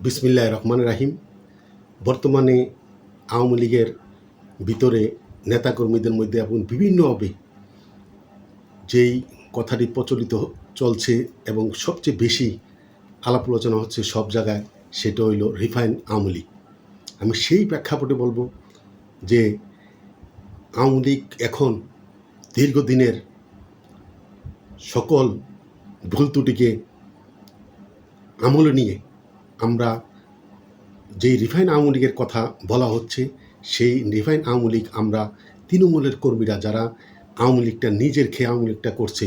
বিসমিল্লাহির রহমানির রহিম। বর্তমানে আওয়ামী লীগের ভিতরে নেতাকর্মীদের মধ্যে এখন বিভিন্নভাবে যেই কথাটি প্রচলিত চলছে এবং সবচেয়ে বেশি আলাপ আলোচনা হচ্ছে সব জায়গায়, সেটা হইল রিফাইন আওয়ামী লীগ। আমি সেই প্রেক্ষাপটে বলবো যে আওয়ামী লীগ এখন দীর্ঘদিনের সকল ভুল ত্রুটিকে আমলে নিয়ে আমরা যেই রিফাইন আওয়ামী লীগের কথা বলা হচ্ছে, সেই রিফাইন আওয়ামী লীগ আমরা তৃণমূলের কর্মীরা যারা আওয়ামী লীগটা নিজের খেয়ে আওয়ামী লীগটা করছে,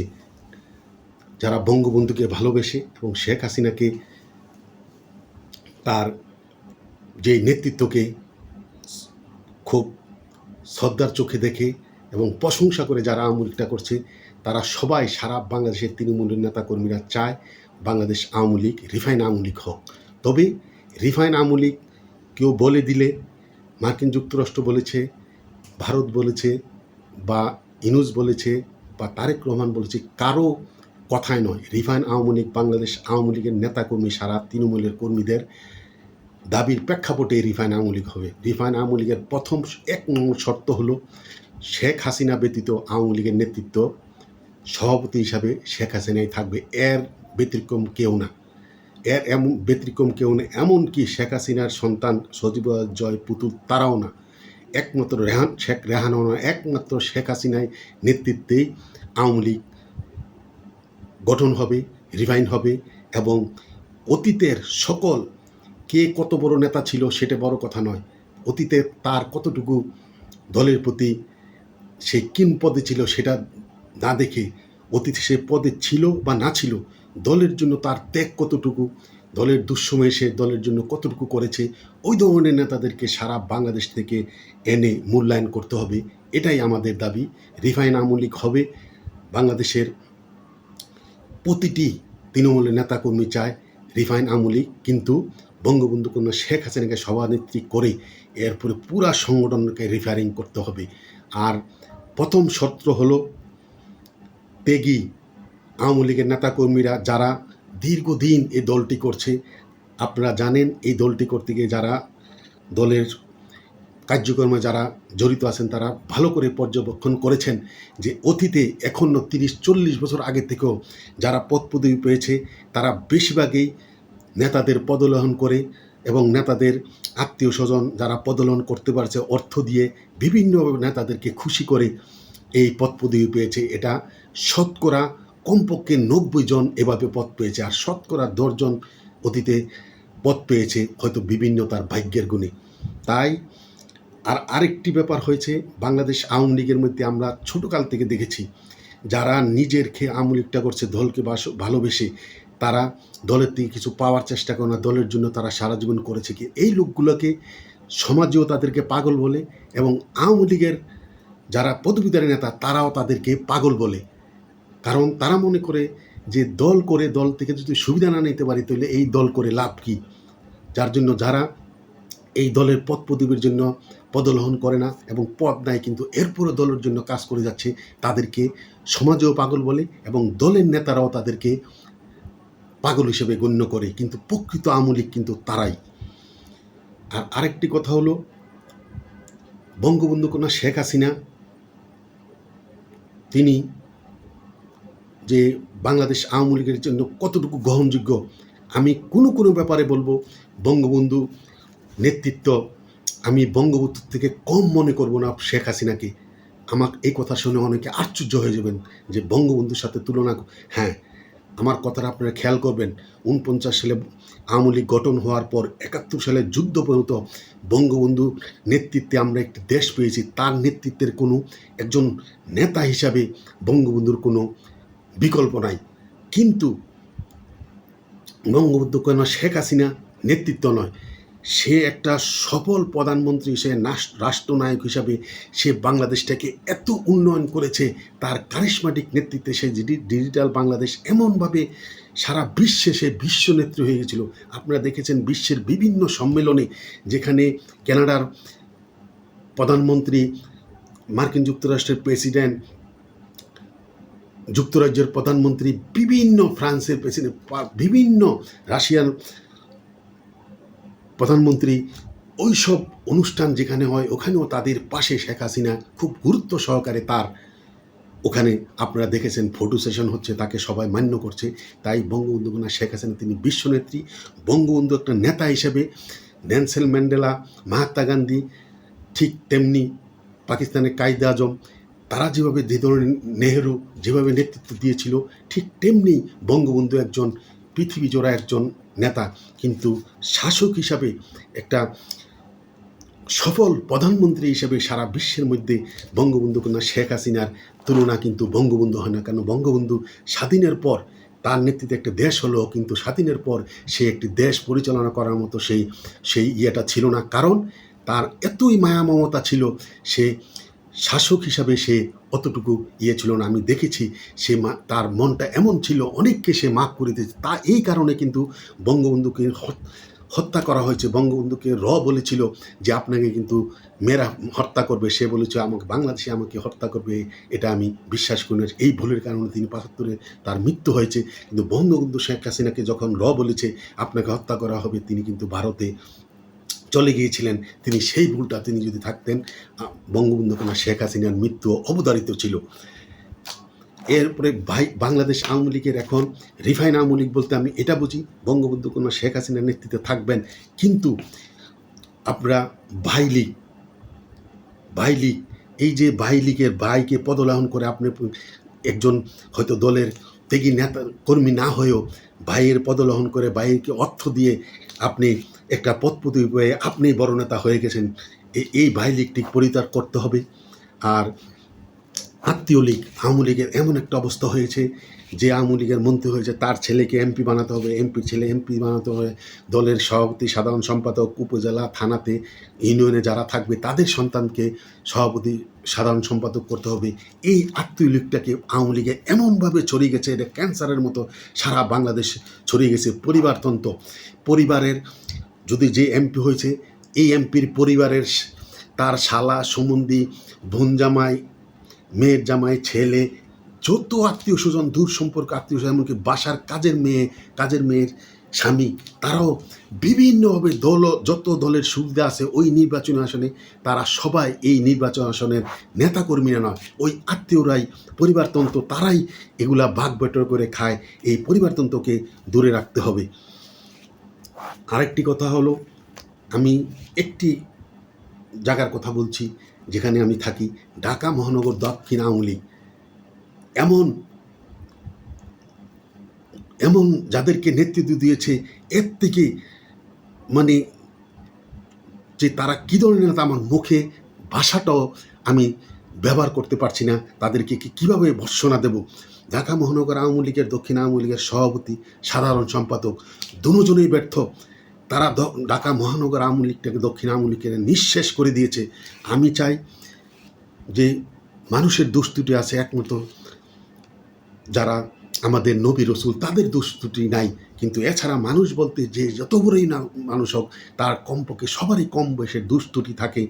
যারা বঙ্গবন্ধুকে ভালোবেসে এবং শেখ হাসিনাকে তার যে নেতৃত্বকে খুব শ্রদ্ধার চোখে দেখে এবং প্রশংসা করে যারা আওয়ামী লীগটা করছে, তারা সবাই সারা বাংলাদেশের তৃণমূলের নেতাকর্মীরা চায় বাংলাদেশ আওয়ামী লীগ রিফাইন আওয়ামী লীগ হোক। তবে রিফাইন আওয়ামী লীগ কেউ বলে দিলে, মার্কিন যুক্তরাষ্ট্র বলেছে, ভারত বলেছে, বা ইনুস বলেছে, বা তারেক রহমান বলেছে, কারো কথায় নয়। রিফাইন আওয়ামী লীগ বাংলাদেশ আওয়ামী লীগের নেতাকর্মী সারা তৃণমূলের কর্মীদের দাবির প্রেক্ষাপটে রিফাইন আওয়ামী লীগ হবে। রিফাইন আওয়ামী লীগের প্রথম ১ নম্বর শর্ত হলো শেখ হাসিনা ব্যতীত আওয়ামী লীগের নেতৃত্ব সভাপতি হিসাবে শেখ হাসিনাই থাকবে, এর ব্যতিক্রম কেউ না। ব্যতিক্রম কেউ না, এমনকি শেখ হাসিনার সন্তান সজীব জয় পুতুল তারাও না, একমাত্র শেখ রেহানাও না, একমাত্র শেখ হাসিনায় নেতৃত্বেই আওয়ামী লীগ গঠন হবে, রিফাইন হবে। এবং অতীতের সকল কে কত বড় নেতা ছিল সেটা বড় কথা নয়, অতীতে তার কতটুকু দলের প্রতি সে কিন পদে ছিল সেটা না দেখে, অতীতে সে পদে ছিল বা না ছিল, দলের জন্য তার ত্যাগ কতটুকু, দলের দুঃসময়ে সে দলের জন্য কতটুকু করেছে, ওই ধরনের নেতাদেরকে সারা বাংলাদেশ থেকে এনে মূল্যায়ন করতে হবে। এটাই আমাদের দাবি। রিফাইন আওয়ামী লীগ হবে। বাংলাদেশের প্রতিটি তৃণমূলের নেতাকর্মী চায় রিফাইন আওয়ামী লীগ, কিন্তু বঙ্গবন্ধু কন্যা শেখ হাসিনাকে সভানেত্রী করে এরপরে পুরা সংগঠনকে রিফারিং করতে হবে। আর প্রথম শর্ত হলো ত্যাগী আওয়ামী লীগের নেতাকর্মীরা যারা দীর্ঘদিন এই দলটি করছে। আপনারা জানেন এই দলটি করতে গিয়ে যারা দলের কার্যক্রমে যারা জড়িত আছেন তারা ভালো করে পর্যবেক্ষণ করেছেন যে অতীতে এখনও 30-40 বছর আগে থেকেও যারা পদ পদবি পেয়েছে তারা বেশিরভাগই নেতাদের পদলোহন করে এবং নেতাদের আত্মীয় স্বজন যারা পদলোহন করতে পারছে অর্থ দিয়ে বিভিন্নভাবে নেতাদেরকে খুশি করে এই পদ পদবি পেয়েছে। এটা শতকরা কমপক্ষে 90 জন এভাবে পদ পেয়েছে, আর শতকরা 10 জন অতীতে পদ পেয়েছে হয়তো বিভিন্ন তার ভাগ্যের গুণে। তাই আরেকটি ব্যাপার হয়েছে, বাংলাদেশ আওয়ামী লীগের মধ্যে আমরা ছোটোকাল থেকে দেখেছি যারা নিজের খেয়ে আওয়ামী লীগটা করছে দলকে ভালোবেসে, তারা দলের থেকে কিছু পাওয়ার চেষ্টা করে না, দলের জন্য তারা সারা জীবন করেছে কি, এই লোকগুলোকে সমাজেও তাদেরকে পাগল বলে এবং আওয়ামী লীগের যারা পদবীধারী নেতা তারাও তাদেরকে পাগল বলে। কারণ তারা মনে করে যে দল করে দল থেকে যদি সুবিধা না নিতে পারি তাহলে এই দল করে লাভ কি। যার জন্য যারা এই দলের পদ পদবীর জন্য পদলোহন করে না এবং পদ নাই কিন্তু এরপরও দলের জন্য কাজ করে যাচ্ছে, তাদেরকে সমাজেও পাগল বলে এবং দলের নেতারাও তাদেরকে পাগল হিসেবে গণ্য করে। কিন্তু প্রকৃত আওয়ামী লীগ কিন্তু তারাই। আর আরেকটি কথা হলো, বঙ্গবন্ধু কন্যা শেখ হাসিনা তিনি যে বাংলাদেশ আওয়ামী লীগের জন্য কতটুকু গ্রহণযোগ্য, আমি কোনো ব্যাপারে বলবো বঙ্গবন্ধু নেতৃত্ব আমি বঙ্গবন্ধুর থেকে কম মনে করব না শেখ হাসিনাকে। আমাকে এই কথা শুনে অনেকে আশ্চর্য হয়ে যাবেন যে বঙ্গবন্ধুর সাথে তুলনা। হ্যাঁ, আমার কথাটা আপনারা খেয়াল করবেন, 49 সালে আওয়ামী লীগ গঠন হওয়ার পর 71 সালে যুদ্ধ পর্যন্ত বঙ্গবন্ধু নেতৃত্বে আমরা একটি দেশ পেয়েছি। তার নেতৃত্বের কোনো একজন নেতা হিসাবে বঙ্গবন্ধুর কোনো বিকল্প নাই। কিন্তু বঙ্গবন্ধু কেন শেখ হাসিনা নেতৃত্ব নয়, সে একটা সফল প্রধানমন্ত্রী হিসেবে রাষ্ট্রনায়ক হিসাবে সে বাংলাদেশটাকে এত উন্নয়ন করেছে, তার কারিশমাটিক নেতৃত্বে সে ডিজিটাল বাংলাদেশ এমনভাবে সারা বিশ্বে সে বিশ্বনেত্রী হয়ে গেছিল। আপনারা দেখেছেন বিশ্বের বিভিন্ন সম্মেলনে, যেখানে কানাডার প্রধানমন্ত্রী, মার্কিন যুক্তরাষ্ট্রের প্রেসিডেন্ট, যুক্তরাজ্যের প্রধানমন্ত্রী, বিভিন্ন ফ্রান্সের প্রেসিডেন্ট, বিভিন্ন রাশিয়ার প্রধানমন্ত্রী ওইসব অনুষ্ঠান যেখানে হয় ওখানেও তাদের পাশে শেখ হাসিনা খুব গুরুত্ব সহকারে তার ওখানে আপনারা দেখেছেন ফটো সেশন হচ্ছে, তাকে সবাই মান্য করছে। তাই বঙ্গবন্ধু কন্যা শেখ হাসিনা তিনি বিশ্বনেত্রী। বঙ্গবন্ধু একটা নেতা হিসেবে নেলসন ম্যান্ডেলা, মহাত্মা গান্ধী, ঠিক তেমনি পাকিস্তানের কায়েদ আজম, তারা যেভাবে নেহেরু যেভাবে নেতৃত্ব দিয়েছিল, ঠিক তেমনি বঙ্গবন্ধু একজন পৃথিবীজোড়া একজন নেতা। কিন্তু শাসক হিসাবে একটা সফল প্রধানমন্ত্রী হিসেবে সারা বিশ্বের মধ্যে বঙ্গবন্ধু কন্যা শেখ হাসিনার তুলনা কিন্তু বঙ্গবন্ধু হয় না। কারণ বঙ্গবন্ধু স্বাধীনের পর তার নেতৃত্বে একটা দেশ হলো, কিন্তু স্বাধীনের পর সে একটি দেশ পরিচালনা করার মতো সেই ইয়েটা ছিল না। কারণ তার এতই মায়া মমতা ছিল, সে শাসক হিসাবে সে অতটুকু ছিল না। আমি দেখেছি সে তার মনটা এমন ছিল, অনেককে সে মাফ করে দিয়েছে। তা এই কারণে কিন্তু বঙ্গবন্ধুকে হত্যা করা হয়েছে। বঙ্গবন্ধুকে বলেছিল যে আপনাকে কিন্তু মেয়েরা হত্যা করবে, সে বলেছে আমাকে বাংলাদেশে আমাকে হত্যা করবে, এটা আমি বিশ্বাস করি না। এই ভুলের কারণে তিনি ৭৫-এ তার মৃত্যু হয়েছে। কিন্তু বঙ্গবন্ধু শেখ হাসিনাকে যখন বলেছে আপনাকে হত্যা করা হবে, তিনি কিন্তু ভারতে চলে গিয়েছিলেন। তিনি সেই ভুলটা তিনি যদি থাকতেন, বঙ্গবন্ধু কন্যা শেখ হাসিনার মৃত্যু অবধারিত ছিল। এরপরে বাংলাদেশ আওয়ামী লীগের এখন রিফাইন আওয়ামী লীগ বলতে আমি এটা বুঝি, বঙ্গবন্ধু কন্যা শেখ হাসিনার নেতৃত্বে থাকবেন, কিন্তু আপনারা ভাই লীগ এই যে ভাই লীগের ভাইকে পদলাহন করে আপনি একজন হয়তো দলের ত্যাগী নেতা কর্মী না হয়েও ভাইয়ের পদলাহন করে ভাইকে অর্থ দিয়ে আপনি একটা পদপদবি পেয়ে আপনি বড় নেতা হয়ে গেছেন। এই ভাই লীগটি পরিত্যাগ করতে হবে। আর আত্মীয় লীগ, আওয়ামী লীগের এমন একটা অবস্থা হয়েছে যে আওয়ামী লীগের মন্ত্রী হয়েছে তার ছেলেকে এমপি বানাতে হবে, এমপির ছেলে এমপি বানাতে হবে, দলের সভাপতি, সাধারণ সম্পাদক, উপজেলা, থানাতে, ইউনিয়নে যারা থাকবে তাদের সন্তানকে সভাপতি, সাধারণ সম্পাদক করতে হবে। এই আত্মীয় লীগটাকে আওয়ামী লীগে এমনভাবে ছড়িয়ে গেছে, এটা ক্যান্সারের মতো সারা বাংলাদেশ ছড়িয়ে গেছে। পরিবারতন্ত্র, পরিবারের যদি যে এমপি হয়েছে এই এমপির পরিবারের তার শালা, সম্বন্ধী, বোন জামাই, মেয়ের জামাই, ছেলে, যত আত্মীয় স্বজন, দূর সম্পর্ক আত্মীয় স্বজন, এমনকি বাসার কাজের মেয়ের স্বামী, তারাও বিভিন্নভাবে যত দলের সুবিধা আছে ওই নির্বাচনী আসনে তারা সবাই এই নির্বাচন আসনের নেতাকর্মীরা নয়, ওই আত্মীয়রাই, পরিবারতন্ত্র, তারাই এগুলা ভাগ বটর করে খায়। এই পরিবারতন্ত্রকে দূরে রাখতে হবে। আরেকটি কথা হলো, আমি একটি জায়গার কথা বলছি যেখানে আমি থাকি, ঢাকা মহানগর দক্ষিণ আওয়ামী লীগ এমন যাদেরকে নেতৃত্ব দিয়েছে, এর থেকে মানে যে তারা কী ধরনের নেতা, আমার মুখে ভাষাটাও আমি ব্যবহার করতে পারছি না, তাদেরকে কীভাবে ভর্ৎসনা দেব। ঢাকা মহানগর আওয়ামী লীগের, দক্ষিণ আওয়ামী লীগের সভাপতি, সাধারণ সম্পাদক দুজনেই ব্যর্থ। তারা ঢাকা মহানগর আওয়ামী লীগটাকে, দক্ষিণ আওয়ামী লীগের নিঃশেষ করে দিয়েছে। আমি চাই যে মানুষের দোষ ত্রুটি আছে, একমাত্র যারা আমাদের নবী রসুল তাদের দোষ ত্রুটি নাই, কিন্তু এছাড়া মানুষ বলতে যে যত বড়ই না মানুষ হোক, তার কমপক্ষে সবারই কম বয়সের দোষ ত্রুটি থাকে,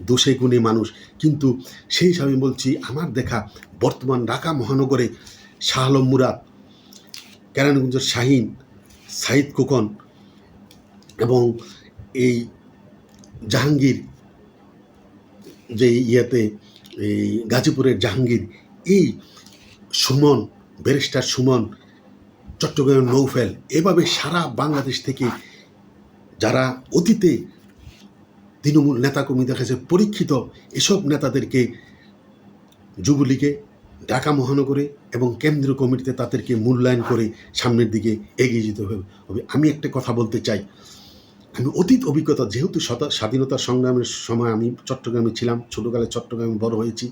দোষে গুণে মানুষ। কিন্তু সেই হিসাবে বলছি, আমার দেখা বর্তমান ঢাকা মহানগরে শাহ আলম মুরাদ, কেরানীগঞ্জের শাহিন, সাইদ খোকন এবং এই জাহাঙ্গীর, যে এই গাজীপুরের জাহাঙ্গীর, এই সুমন, ব্যারিস্টার সুমন, চট্টগ্রামের নৌফেল, এভাবে সারা বাংলাদেশ থেকে যারা অতীতে তৃণমূল নেতাকর্মী দেখেছে পরীক্ষিত, এসব নেতাদেরকে যুবলীগে, ঢাকা মহানগরে এবং কেন্দ্রীয় কমিটিতে তাদেরকে মূল্যায়ন করে সামনের দিকে এগিয়ে যেতে হবে। আমি একটা কথা বলতে চাই, আমি অতীত অভিজ্ঞতা, যেহেতু স্বাধীনতা সংগ্রামের সময় আমি চট্টগ্রামে ছিলাম, ছোটোকালে চট্টগ্রামে বড় হয়েছি,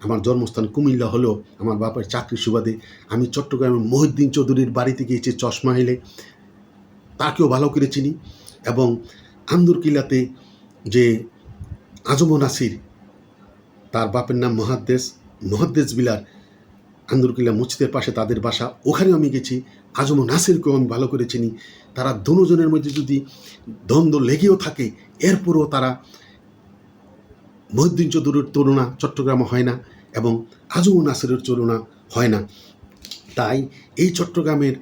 আমার জন্মস্থান কুমিল্লা হলেও আমার বাপের চাকরির সুবাদে আমি চট্টগ্রামের মহিউদ্দিন চৌধুরীর বাড়িতে গিয়েছি চশমা হিলে, তাকেও ভালো করে চিনি। এবং আন্দরকিল্লাতে যে আজম নাসির, তার বাপের নাম মহাদ্দেশ বিলার, আন্দরকিল্লা মসজিদের পাশে তাদের বাসা, ওখানেও আমি গেছি। আজম নাসিরকেও আমি ভালো করে চিনি। তারা দুজনের মধ্যে যদি দ্বন্দ্ব লেগেও থাকে, এরপরও তারা মহিউদ্দিন চৌধুরীর তুলনা চট্টগ্রামে হয় না এবং আজম নাসিরের তুলনা হয় না। তাই এই চট্টগ্রামের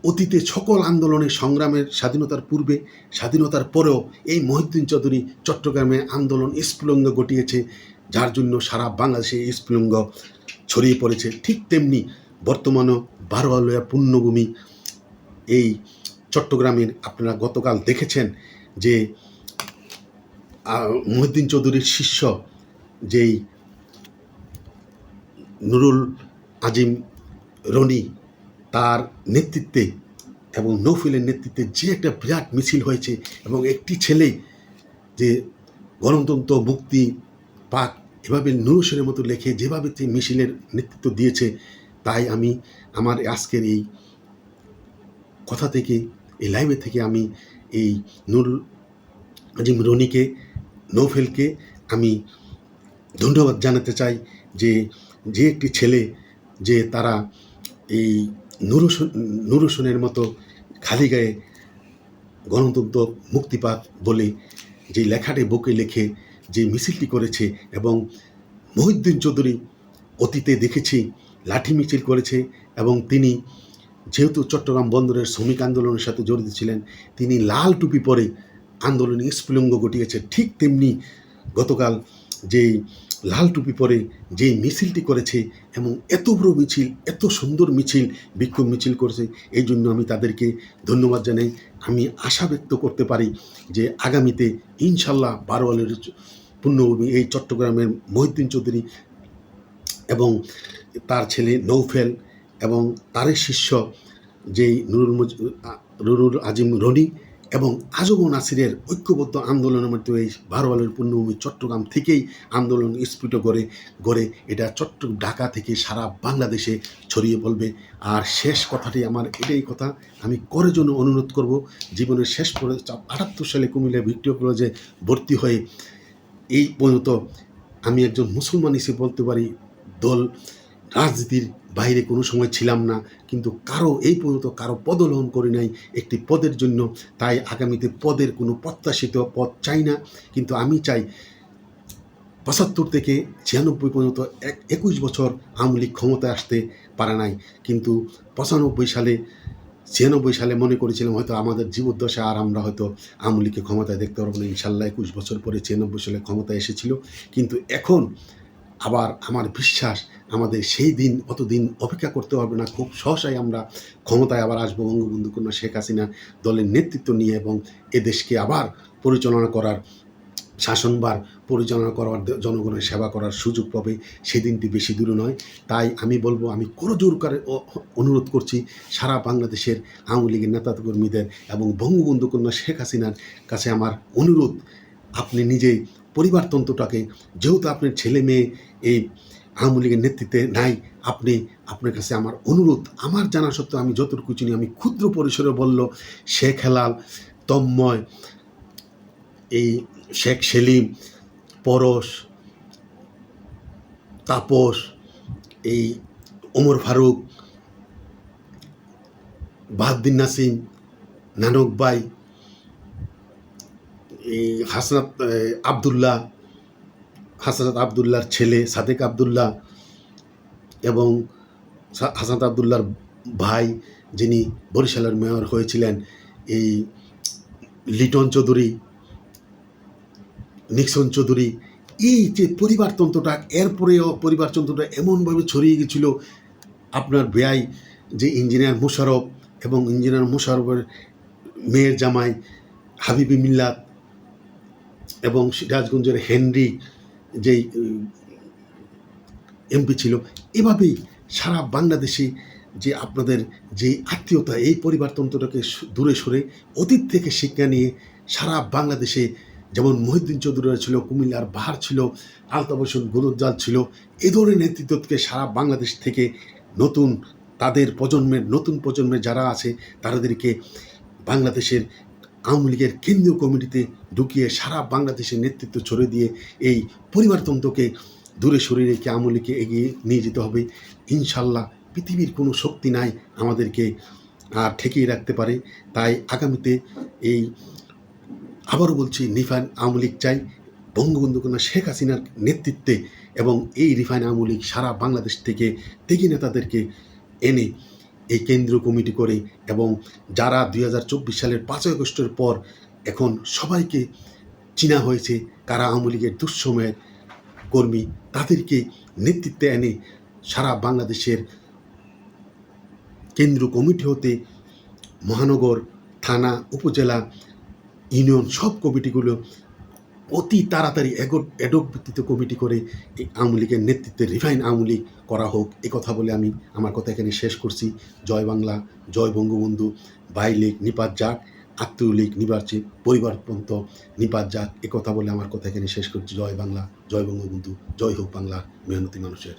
অতীতে সকল আন্দোলনের সংগ্রামের স্বাধীনতার পূর্বে স্বাধীনতার পরেও এই মহিউদ্দিন চৌধুরী চট্টগ্রামে আন্দোলন স্ফুলিঙ্গ ঘটিয়েছে, যার জন্য সারা বাংলাদেশে স্ফুলিঙ্গ ছড়িয়ে পড়েছে। ঠিক তেমনি বর্তমানে বারোয়ালিয়া পুণ্যভূমি এই চট্টগ্রামের আপনারা গতকাল দেখেছেন যে মহিউদ্দিন চৌধুরীর শিষ্য যেই নুরুল আজিম রনি, তার নেতৃত্বে এবং নৌফিলের নেতৃত্বে যে একটা বিরাট মিছিল হয়েছে, এবং একটি ছেলে যে গণতন্ত্র মুক্তি পাক এভাবে নুরুসের মতো লেখে যেভাবে মিছিলের নেতৃত্ব দিয়েছে, তাই আমি আমার আজকের এই কথা থেকে, এই লাইভে থেকে আমি এই নুরুল আজিম রনিকে, নৌফেলকে আমি ধন্যবাদ জানাতে চাই যে যে একটি ছেলে যে তারা এই নুরুসনের মতো খালি গায়ে গণতন্ত্র মুক্তি পাক বলে যে লেখাটি বুকে লিখে যে মিছিলটি করেছে, এবং মহিউদ্দিন চৌধুরী অতীতে দেখেছি লাঠি মিছিল করেছে, এবং তিনি যেহেতু চট্টগ্রাম বন্দরের শ্রমিক আন্দোলনের সাথে জড়িত ছিলেন, তিনি লাল টুপি পরে আন্দোলনে স্ফুলিঙ্গ ঘটিয়েছে। ঠিক তেমনি গতকাল যেই লাল টুপি পরে যেই মিছিলটি করেছে, এবং এত বড় মিছিল, এত সুন্দর মিছিল, বিক্ষোভ মিছিল করেছে, এই জন্য আমি তাদেরকে ধন্যবাদ জানাই। আমি আশা ব্যক্ত করতে পারি যে আগামীতে ইনশাল্লাহ বারোয়ালের পুণ্যভূমি এই চট্টগ্রামের মহিউদ্দিন চৌধুরী এবং তার ছেলে নৌফেল এবং তারই শিষ্য যেই নুরুল আজিম রনি এবং আজমও নাসিরের ঐক্যবদ্ধ আন্দোলনের মধ্যে এই বারোয়ালের পুণ্যভূমি চট্টগ্রাম থেকেই আন্দোলন স্ফুট গড়ে এটা ঢাকা থেকে সারা বাংলাদেশে ছড়িয়ে পড়বে। আর শেষ কথাটি আমার এটাই কথা, আমি করে জন্য অনুরোধ করব, জীবনের শেষ পরে 78 সালে কুমিল্লা ভিক্টোরিয়া কলেজে ভর্তি হয়ে এই পর্যন্ত আমি একজন মুসলমান হিসেবে বলতে পারি, দল রাজনীতির বাইরে কোনো সময় ছিলাম না, কিন্তু এই পর্যন্ত কারো পদলোহন করি নাই একটি পদের জন্য। তাই আগামীতে পদের কোনো প্রত্যাশিত পদ চাই না, কিন্তু আমি চাই 75 থেকে 96 পর্যন্ত 21 বছর আওয়ামী লীগ ক্ষমতায় আসতে পারে নাই, কিন্তু 96 সালে মনে করেছিলাম হয়তো আমাদের জীবদ্দশা আর আমরা হয়তো আওয়ামী লীগকে ক্ষমতায় দেখতে পারবো না। ইনশাল্লাহ 21 বছর পরে 96 সালে ক্ষমতায় এসেছিল, কিন্তু এখন আবার আমার বিশ্বাস আমাদের সেই দিন অতদিন অপেক্ষা করতে হবে না, খুব সহসাই আমরা ক্ষমতায় আবার আসবো বঙ্গবন্ধু কন্যা শেখ হাসিনা দলের নেতৃত্ব নিয়ে, এবং এ দেশকে আবার পরিচালনা করার, শাসনভার পরিচালনা করার, জনগণের সেবা করার সুযোগ পাবে। সেদিনটি বেশি দূরে নয়। তাই আমি বলবো, আমি করজোর করে অনুরোধ করছি সারা বাংলাদেশের আওয়ামী লীগের নেতাকর্মীদের এবং বঙ্গবন্ধু কন্যা শেখ হাসিনার কাছে আমার অনুরোধ, আপনি নিজেই পরিবারতন্ত্রটাকে, যেহেতু আপনার ছেলে মেয়ে এই আওয়ামী লীগের নেতৃত্বে নাই, আপনার কাছে আমার অনুরোধ, আমার জানা সত্ত্বেও আমি যতটুকু চিনি, আমি ক্ষুদ্র পরিসরে বলল শেখ হেলাল, তন্ময়, এই শেখ সেলিম, পরশ, তাপস, এই ওমর ফারুক, বাহাউদ্দিন নাসিম, নানক ভাই, এই হাসনাত আবদুল্লাহর ছেলে সাদেক আবদুল্লাহ, এবং হাসনাত আবদুল্লাহর ভাই যিনি বরিশালের মেয়র হয়েছিলেন, এই লিটন চৌধুরী, নিক্সন চৌধুরী, এই যে পরিবারতন্ত্রটা, এরপরেও পরিবারতন্ত্রটা এমনভাবে ছড়িয়ে গেছিল। আপনার বেয়াই যে ইঞ্জিনিয়ার মোশাররফ, এবং ইঞ্জিনিয়ার মোশাররফের মেয়ের জামাই হাবিবি মিল্লাত, এবং সিরাজগঞ্জের হেনরি যেই এমপি ছিল, এভাবেই সারা বাংলাদেশে যে আপনাদের যে আত্মীয়তা, এই পরিবারতন্ত্রটাকে দূরে সরে অতীত থেকে শিক্ষা নিয়ে সারা বাংলাদেশে, যেমন মহিউদ্দিন চৌধুরীরা ছিল, কুমিল্লার বাহার ছিল, আলতাফ হোসেন গুলজার ছিল, এ ধরনের নেতৃত্বকে সারা বাংলাদেশ থেকে নতুন প্রজন্মের যারা আছে তাদেরকে বাংলাদেশের আওয়ামী লীগের কেন্দ্রীয় কমিটিতে ঢুকিয়ে সারা বাংলাদেশের নেতৃত্ব ছড়িয়ে দিয়ে এই পরিবারতন্ত্রকে দূরে সরিয়ে রেখে আওয়ামী লীগকে এগিয়ে নিয়ে যেতে হবে। ইনশাল্লাহ পৃথিবীর কোনো শক্তি নাই আমাদেরকে ঠেকিয়ে রাখতে পারে। তাই আগামীতে আবারও বলছি, রিফাইন আওয়ামী লীগ চাই, বঙ্গবন্ধু কন্যা শেখ হাসিনার নেতৃত্বে, এবং এই রিফাইন আওয়ামী লীগ সারা বাংলাদেশ থেকে ত্যাগী নেতাদেরকে এনে এই কেন্দ্রীয় কমিটি করে, এবং যারা 2024 সালের 5ই আগস্টের পর এখন সবাইকে চিনা হয়েছে কারা আওয়ামী লীগের দুঃসময়ের কর্মী, তাদেরকে নেতৃত্বে এনে সারা বাংলাদেশের কেন্দ্রীয় কমিটি হতে মহানগর, থানা, উপজেলা, ইউনিয়ন সব কমিটিগুলো অতি তাড়াতাড়ি এডক ভিত্তিতে কমিটি করে এই আওয়ামী লীগের নেতৃত্বে রিফাইন আওয়ামী লীগ করা হোক। এ কথা বলে আমি আমার কথা এখানে শেষ করছি। জয় বাংলা, জয় বঙ্গবন্ধু, বাই লীগ নিপাত যাক, আত্মীয় লীগ নিবার্চে, পরিবারপন্ত নিপাত যাক। এ কথা বলে আমার কথা এখানে শেষ করছি। জয় বাংলা, জয় বঙ্গবন্ধু, জয় হোক বাংলা মেহনতি মানুষের।